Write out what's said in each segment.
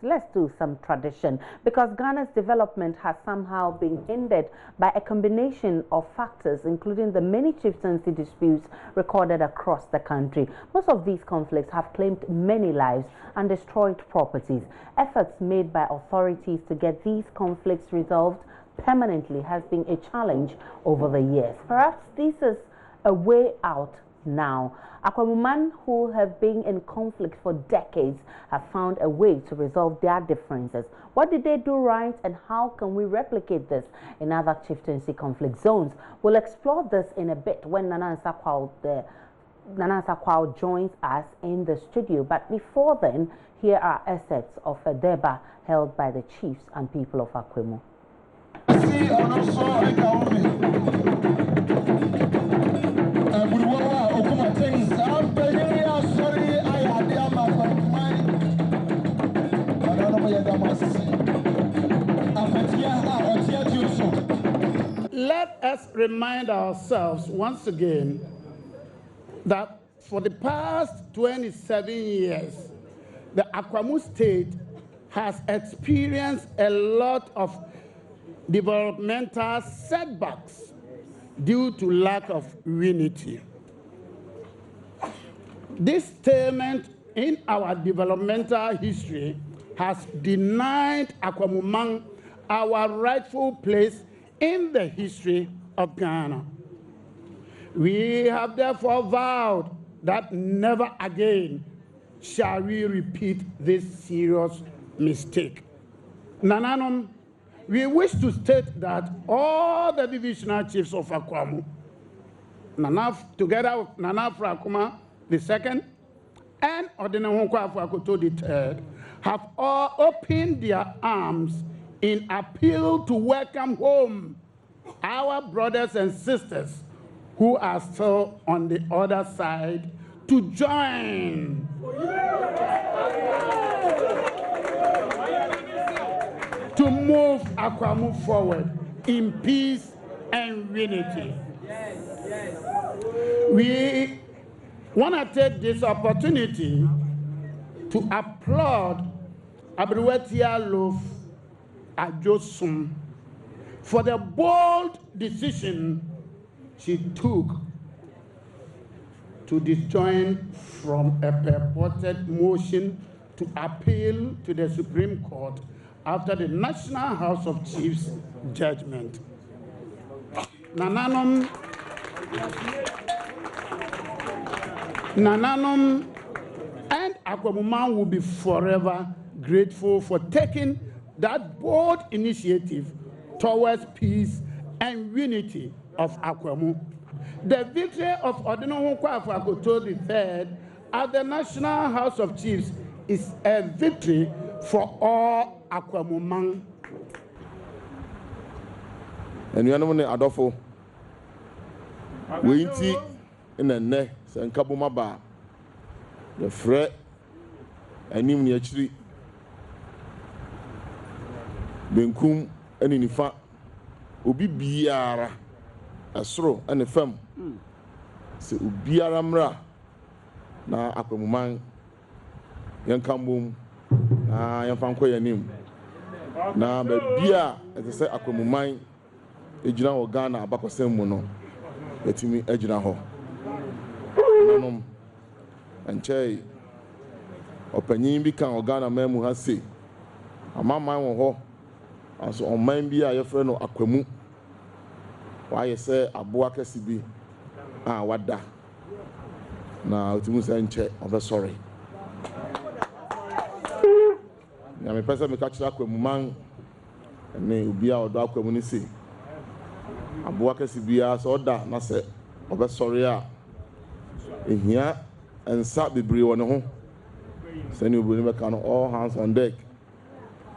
let's do some tradition, because Ghana's development has somehow been hindered by a combination of factors, including the many chieftaincy disputes recorded across the country. Most of these conflicts have claimed many lives and destroyed properties. Efforts made by authorities to get these conflicts resolved permanently has been a challenge over the years. Perhaps this is a way out now. Akwamu who have been in conflict for decades have found a way to resolve their differences. What did they do right, and how can we replicate this in other chieftaincy conflict zones? We'll explore this in a bit when Nana Nsakwao joins us in the studio. But before then, here are excerpts of a deba held by the chiefs and people of Akwamu. Let us remind ourselves once again that for the past 27 years, the Akwamu state has experienced a lot of developmental setbacks due to lack of unity. This statement in our developmental history has denied Akwamu our rightful place in the history of Ghana. We have therefore vowed that never again shall we repeat this serious mistake. Nananom, we wish to state that all the divisional chiefs of Akwamu, together with Nana Akuma II and Odenahonko Afuakoto III, have all opened their arms in appeal to welcome home our brothers and sisters who are still on the other side to join. To move Akwamu forward in peace and unity. We want to take this opportunity to applaud Abriwetia Loaf Ajosum for the bold decision she took to disjoin from a purported motion to appeal to the Supreme Court after the National House of Chiefs judgment. Nananom and Akwamu will be forever grateful for taking that bold initiative towards peace and unity of Akwamu. The victory of Odenahonko Afuakoto III at the National House of Chiefs is a victory for all Akwamu. And you know, Adolfo, we see in a ne, and Kabumaba, the fret, and him near tree. Benkum and in fact, Ubi Biara, a straw and a fem. So Ubiara Mra, na Akwamu, young Kambum, young Fanko Yanim. Now, Bia, as I say, Akwamu, Ejina or Ghana, Bako Semono, let me Ejina Ho. And Chay, Opening become Ghana Memu has say, a mamma ho, and so on mine be your friend of Akwamu. Why you say Abuaka Sibi? Ah, what da? Now, to Musa and Chay, I'm sorry. Now, my person may catch Akwamu, and may be our dog community. Abuaka Sibi, so that, na say, I'm sorry. In here, and sat the brew on home. Send you bring back on all hands on deck.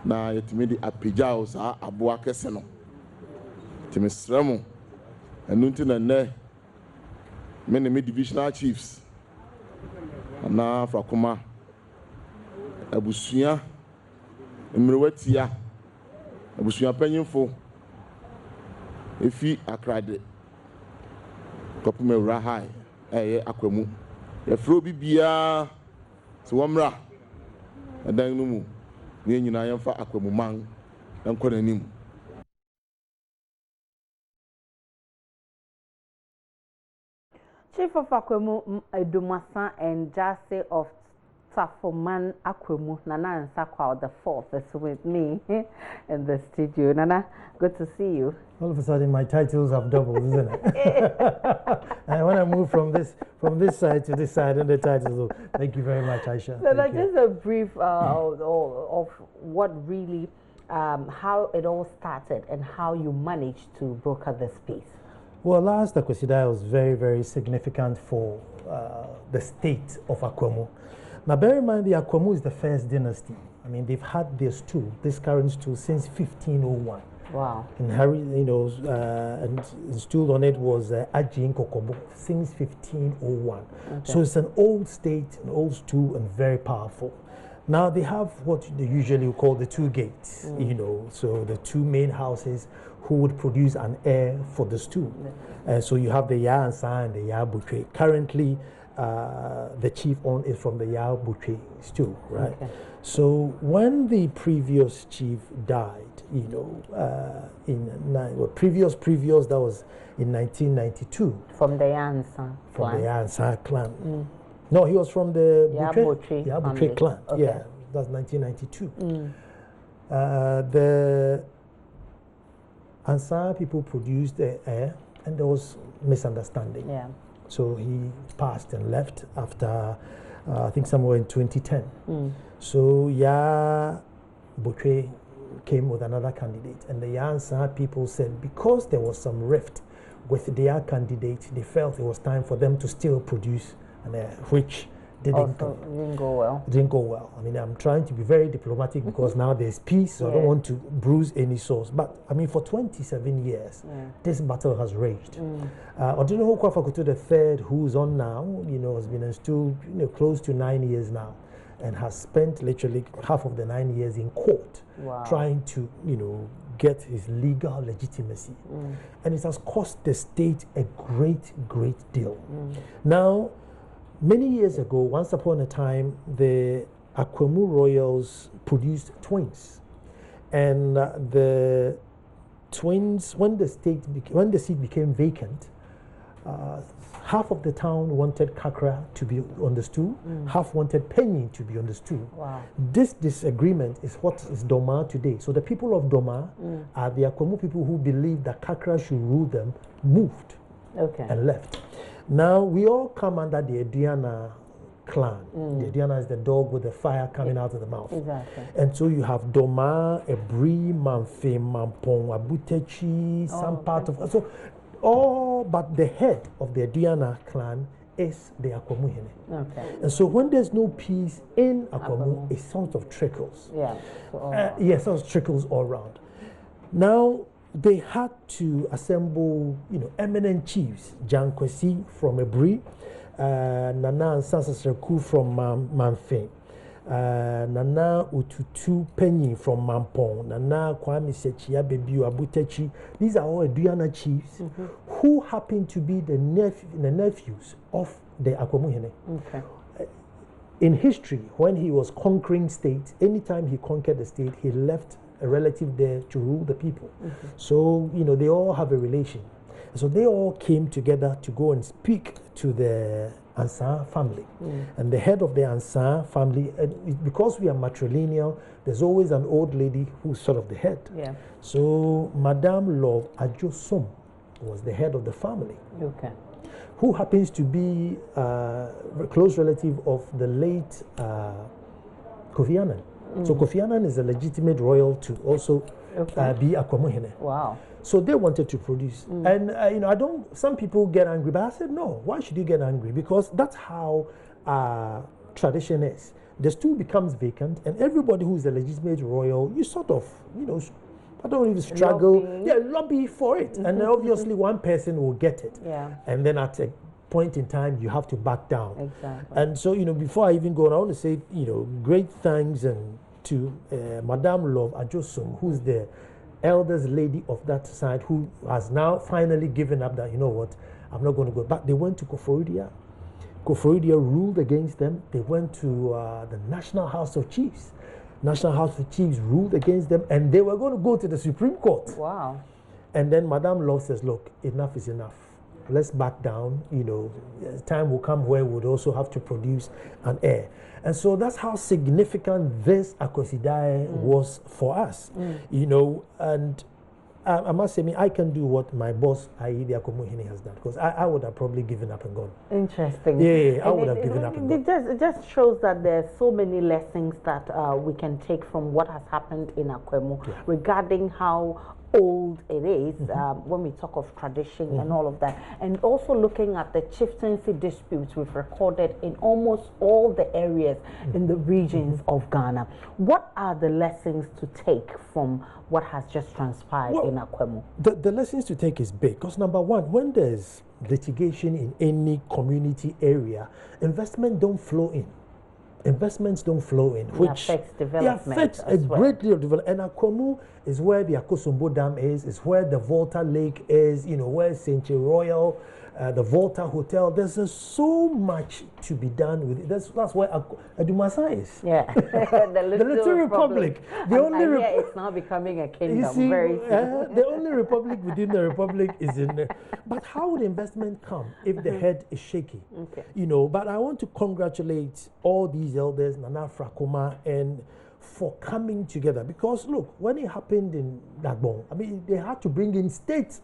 Now, you to me the Apijaos are Abuaka Seno. To me, Stremo, and Nuntin and Ne, many divisional chiefs. And now, for Akuma, Abusuya, Mrewetia, Abusuya Penyinfo, if he are cried, Kopume Rahai. Akwamu. The Frobi Bia, so Wamra, a Dangumu, ne nyina yɛmfa Akwamu man nkɔ n'anim. Chief of Akwamu Edumasa and Jase of Safoman Akwamu, Nana Nsakwa the fourth is with me in the studio. Nana, good to see you. All of a sudden, my titles have doubled, isn't it? And when I move from this side to this side, and the titles. Thank you very much, Aisha. So that's just a brief of what really, how it all started and how you managed to broker this piece. Well, last Akwesida was very, very significant for the state of Akwamu. Now, bear in mind, the Akwamu is the first dynasty. I mean, they've had this current stool, since 1501. Wow. And Harry, and installed on it was Ajin Kokobo since 1501. Okay. So it's an old state, an old stool, and very powerful. Now they have what they usually call the two gates, so the two main houses who would produce an heir for the stool. Yeah. So you have the Ya Ansa and the Ya Butwe. Currently, the chief on is from the Ya Butwe stool, right? Okay. So when the previous chief died, previous that was in 1992. From the Ya Ansa clan. From the Ya Ansa clan. Mm. No, he was from the Ya Butwe clan. Okay. Yeah, that's 1992. The Ansa people produced the heir, and there was misunderstanding. Yeah. So he passed and left after, I think, somewhere in 2010. So Ya Butwe came with another candidate, and the Ya Ansa people said because there was some rift with their candidate, they felt it was time for them to still produce an heir, which didn't go well. Didn't go well. I mean, I'm trying to be very diplomatic because now there's peace, so I don't want to bruise any sores. But I mean, for 27 years, this battle has raged. Odunoho Kwafakutu III, who's on now, has been installed close to 9 years now, and has spent literally half of the 9 years in court trying to, get his legal legitimacy. And it has cost the state a great, great deal. Now, many years ago, once upon a time, the Akwamu royals produced twins. And the twins, when the seat became vacant, half of the town wanted Kakra to be on the stool, half wanted Penyin to be on the stool. Wow. This disagreement is what is Doma today. So the people of Doma are the Akwamu people who believe that Kakra should rule them, moved and left. Now we all come under the Ediana clan. The Ediana is the dog with the fire coming out of the mouth. Exactly. And so you have Doma, Ebri, Manfe, Mampong, Abutechi, some part of so all but the head of the Ediana clan is the Akwamu Hene. Okay. And so when there's no peace in Akwamu, it sort of trickles. Yeah. Sort of trickles all around. Now they had to assemble, eminent chiefs. Jankwesi from Ebri, Nana Sansasreku from Manfe, Nana Ututu Penyi from Mampong, Nana Kwame Sechia Bebiu Abutechi. These are all Aduana chiefs who happen to be the nephews of the Akwamu Hene. Okay. In history, when he was conquering states, anytime he conquered the state, he left a relative there to rule the people. So, they all have a relation. So they all came together to go and speak to the Ansa family. And the head of the Ansa family, because we are matrilineal, there's always an old lady who's sort of the head. Yeah. So Madame Love Ajosom was the head of the family. Okay. Who happens to be a close relative of the late Kofi Annan. So Kofi Annan is a legitimate royal to also be Akwamu Hene. Wow. So they wanted to produce. And, some people get angry, but I said, no, why should you get angry? Because that's how tradition is. The stool becomes vacant, and everybody who is a legitimate royal, you sort of, I don't even struggle. Lobby for it. And then obviously one person will get it. Yeah. And then at a point in time, you have to back down. Exactly. And so, before I even go on, I want to say, great thanks to Madame Love Ajosum, who's the eldest lady of that side, who has now finally given up that, I'm not going to go. But they went to Koforidia. Koforidia ruled against them. They went to the National House of Chiefs. National House of Chiefs ruled against them, and they were going to go to the Supreme Court. Wow. And then Madame Love says, look, enough is enough. Let's back down. You know, time will come where we would also have to produce an heir. And so that's how significant this Akosidai was for us. You know, and I must say, I can do what my boss, i.e. the Akwamu Hene, has done, because I would have probably given up and gone. Interesting. Yeah, I would have given up and gone. It just shows that there are so many lessons that we can take from what has happened in Akwamu regarding how old it is when we talk of tradition and all of that, and also looking at the chieftaincy disputes we've recorded in almost all the areas in the regions of Ghana. What are the lessons to take from what has just transpired in Akwamu? The lessons to take is big, because number one, when there's litigation in any community area, investment don't flow in. Investments don't flow in, which affects development. It affects a great deal of development. And Akwamu is where the Akosombo Dam is where the Volta Lake is, you know, where St. Royal, the Volta Hotel. There's so much to be done with it. That's where Adumasa is. Yeah, the little Republic. The only it's now becoming a kingdom. You see, very soon. the only republic within the republic is in there. But how would investment come if the head is shaky? Okay. You know, but I want to congratulate all these elders, Nana Frakoma, and for coming together, because look, when it happened in Dagbon, I mean, they had to bring in state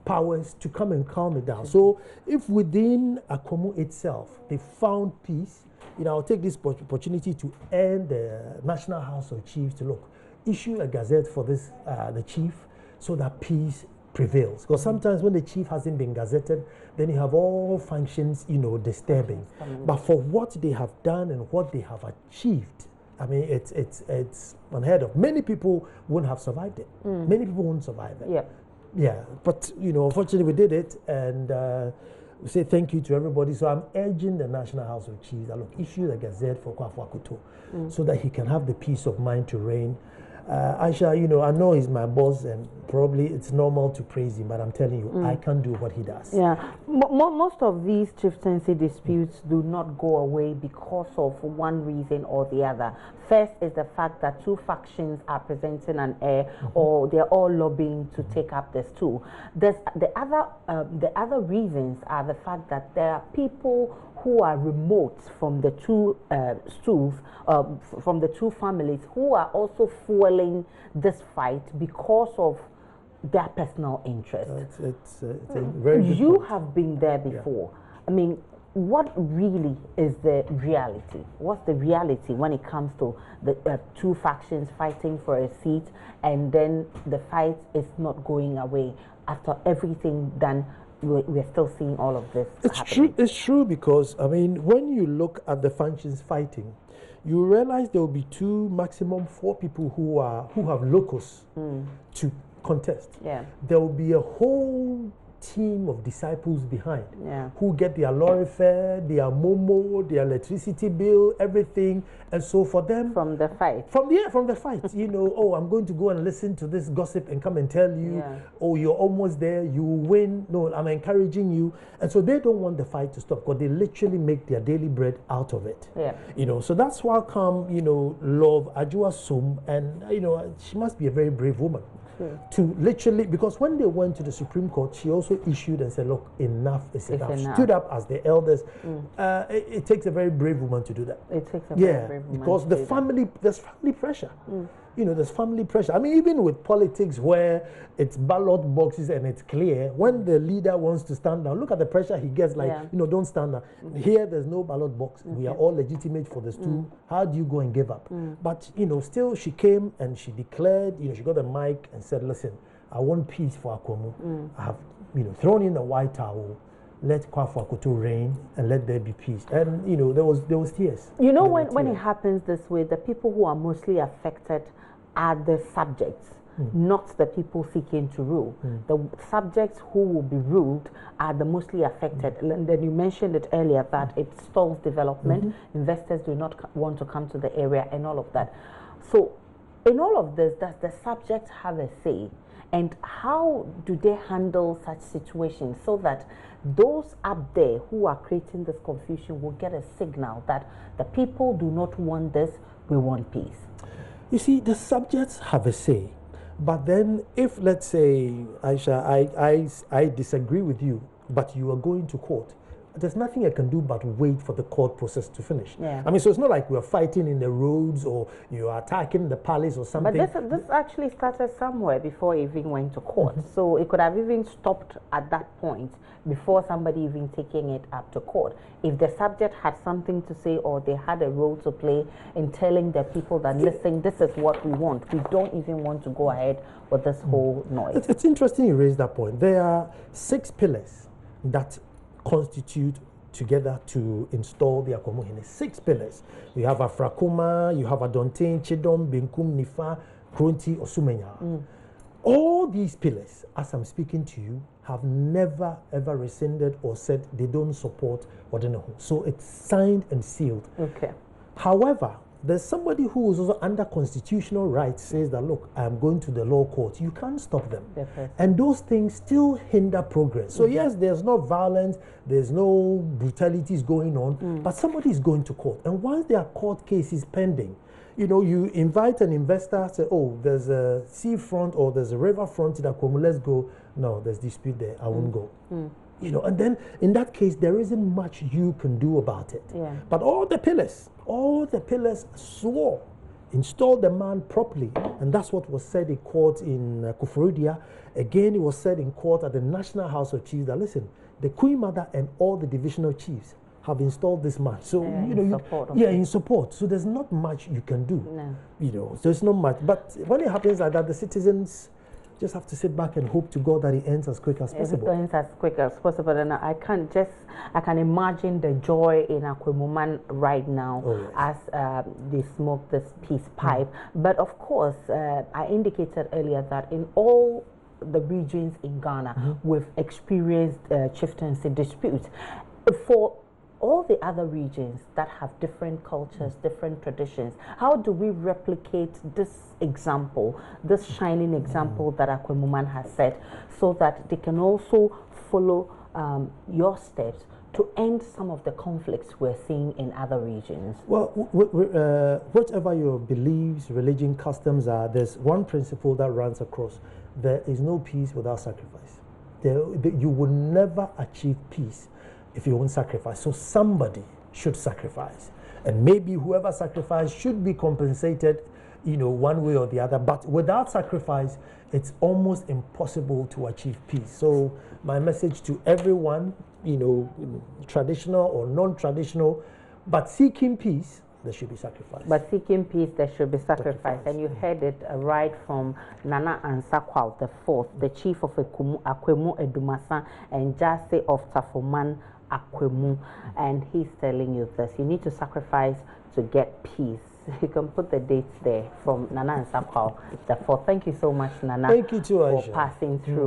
powers to come and calm it down. So if within Akwamu itself they found peace, you know, I'll take this opportunity to end the National House of Chiefs to look, issue a gazette for this the chief, so that peace prevails. Because sometimes when the chief hasn't been gazetted, then you have all functions, you know, disturbing. But for what they have done and what they have achieved, I mean, it's unheard of. Many people wouldn't have survived it. Many people wouldn't survive it. Yeah. Yeah. But, you know, unfortunately we did it, and we say thank you to everybody. So I'm urging the National House of Chiefs that, look, issue the gazette for Kwafu Akoto so that he can have the peace of mind to reign. Aisha, you know, I know he's my boss, and probably it's normal to praise him, but I'm telling you, I can't do what he does. Yeah, most of these chieftaincy disputes do not go away because of one reason or the other. First is the fact that two factions are presenting an heir, or they're all lobbying to take up the stool. The other reasons are the fact that there are people who are remote from the two stools, from the two families, who are also fueling this fight because of their personal interest. It's a very good You point. have been there before. I mean, what really is the reality? What's the reality when it comes to the two factions fighting for a seat, and then the fight is not going away after everything done? We're still seeing all of this happening. It's true, because, I mean, when you look at the factions fighting, you realize there will be maximum 4 people who have locus to contest. Yeah. There will be a whole team of disciples behind who get their lorry fare, their momo, their electricity bill, everything. And so for them, from the fight, you know, oh, I'm going to go and listen to this gossip and come and tell you, oh, you're almost there, you will win. No, I'm encouraging you. And so they don't want the fight to stop, because they literally make their daily bread out of it. Yeah. You know, so that's why come, you know, Love Ajua Sum, and you know, she must be a very brave woman. To literally, because when they went to the Supreme Court, she also issued and said, look, enough is enough. Stood up as the elders. It takes a very brave woman to do that. It takes a very brave woman. Because there's family pressure. You know, there's family pressure. I mean, even with politics where it's ballot boxes and it's clear, when the leader wants to stand down, look at the pressure he gets, like, you know, don't stand down. Here, there's no ballot box. We are all legitimate for the stool. How do you go and give up? But, you know, still she came and she declared, you know, she got a mic and said, listen, I want peace for Akwamu. I have, you know, thrown in the white towel. Let Kwafu Akoto reign and let there be peace. And, you know, there was tears. You know, when it happens this way, the people who are mostly affected are the subjects, not the people seeking to rule. The subjects who will be ruled are the mostly affected. And then you mentioned it earlier that it stalls development. Investors do not want to come to the area and all of that. So in all of this, does the subject have a say? And how do they handle such situations so that those up there who are creating this confusion will get a signal that the people do not want this, we want peace? You see, the subjects have a say. But then if, let's say, Aisha, I disagree with you, but you are going to court, there's nothing I can do but wait for the court process to finish. Yeah. I mean, so it's not like we're fighting in the roads or you are attacking the palace or something. But this actually started somewhere before it even went to court. So it could have even stopped at that point before somebody even taking it up to court. If the subject had something to say or they had a role to play in telling the people that, listen, this is what we want. We don't even want to go ahead with this whole noise. It's interesting you raise that point. There are 6 pillars that constitute together to install the Akwamu Hene. 6 pillars. You have Afrakuma, you have Adontain, Chidom, Benkum, Nifa, Kronti, Osumenya. All these pillars, as I'm speaking to you, have never ever rescinded or said they don't support Odenehu. So it's signed and sealed. Okay. However, there's somebody who is also under constitutional rights says that, look, I'm going to the law court. You can't stop them. Definitely. And those things still hinder progress. So yes, there's no violence, there's no brutalities going on, but somebody is going to court. And once there are court cases pending, you know, you invite an investor, say, oh, there's a seafront or there's a riverfront in Akwamu, let's go. No, there's dispute there, I won't go. You know, and then in that case, there isn't much you can do about it. Yeah. But all the pillars swore, installed the man properly. And that's what was said in court in Kufuridia. Again, it was said in court at the National House of Chiefs that, listen, the Queen Mother and all the divisional chiefs have installed this man. So, you know, in support. So there's not much you can do. No. You know, there's not much. But when it happens like that, the citizens just have to sit back and hope to God that it ends as quick as possible. It ends as quick as possible. And I can imagine the joy in Akwamu right now as they smoke this peace pipe. But of course, I indicated earlier that in all the regions in Ghana, we've experienced chieftaincy disputes. For all the other regions that have different cultures, different traditions, how do we replicate this example, this shining example that Akwamu has set, so that they can also follow your steps to end some of the conflicts we're seeing in other regions? Well, whatever your beliefs, religion, customs are, there's one principle that runs across. There is no peace without sacrifice. You will never achieve peace if you won't sacrifice. So somebody should sacrifice. And maybe whoever sacrificed should be compensated, you know, one way or the other. But without sacrifice, it's almost impossible to achieve peace. So my message to everyone, you know, traditional or non-traditional, but seeking peace, there should be sacrifice. But seeking peace, there should be sacrifice. And you heard it right from Nana Ansakwa the fourth, the Chief of Okuma, Akwamu Edumasa, and Jase of Tafoman Akwamu. And he's telling you this: you need to sacrifice to get peace. You can put the dates there from Nana Ansakwa the fourth. Thank you so much, Nana. Thank you too, Aisha, for passing through.